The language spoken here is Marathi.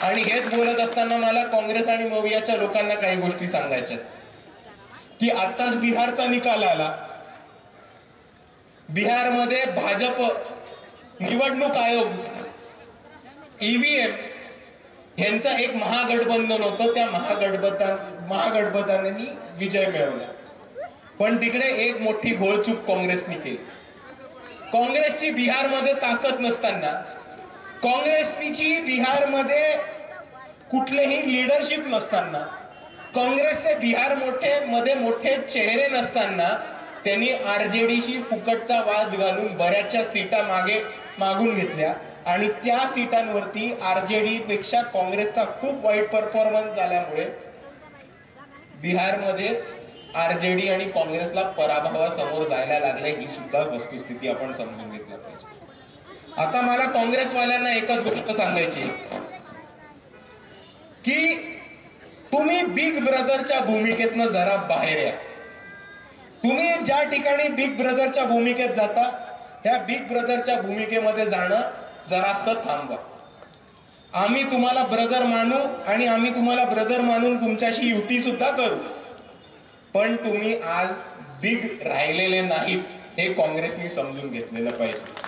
आणि हेच बोलत असताना मला काँग्रेस आणि मवियाच्या लोकांना काही गोष्टी सांगायच्या की आताच बिहारचा निकाल आला. बिहारमध्ये भाजप निवडणूक आयोग ईव्हीएम यांचा एक महागठबंधन होतं. त्या महागठबंधनाने विजय मिळवला. पण तिकडे एक मोठी घोळचूक काँग्रेसने केली. काँग्रेसची बिहारमध्ये ताकद नसताना, काँग्रेसची बिहारमध्ये कुठलेही लीडरशिप नसताना, काँग्रेसचे बिहार मध्ये मोठे चेहरे नसताना त्यांनी आरजेडीशी फुकटचा वाद घालून बऱ्याचशा सीटा मागून घेतल्या आणि त्या सीटांवरती आरजेडी पेक्षा काँग्रेसचा खूप वाईट परफॉर्मन्स झाल्यामुळे बिहारमध्ये आरजेडी आणि काँग्रेसला पराभवासमोर जायला लागले. ही सुद्धा वस्तुस्थिती आपण समजून घेतली पाहिजे. आता मला काँग्रेसवाल्यांना एकच गोष्ट सांगायची की तुम्ही बिग ब्रदरच्या भूमिकेतनं जरा बाहेर या. तुम्ही ज्या ठिकाणी बिग ब्रदरच्या भूमिकेत जाता त्या बिग ब्रदरच्या भूमिकेमध्ये जाणं जरासं थांबवा. आम्ही तुम्हाला ब्रदर मानू आणि आम्ही तुम्हाला ब्रदर मानून तुमच्याशी युती सुद्धा करू, पण तुम्ही आज बिग राहिलेले नाहीत हे काँग्रेसनी समजून घेतलेलं पाहिजे.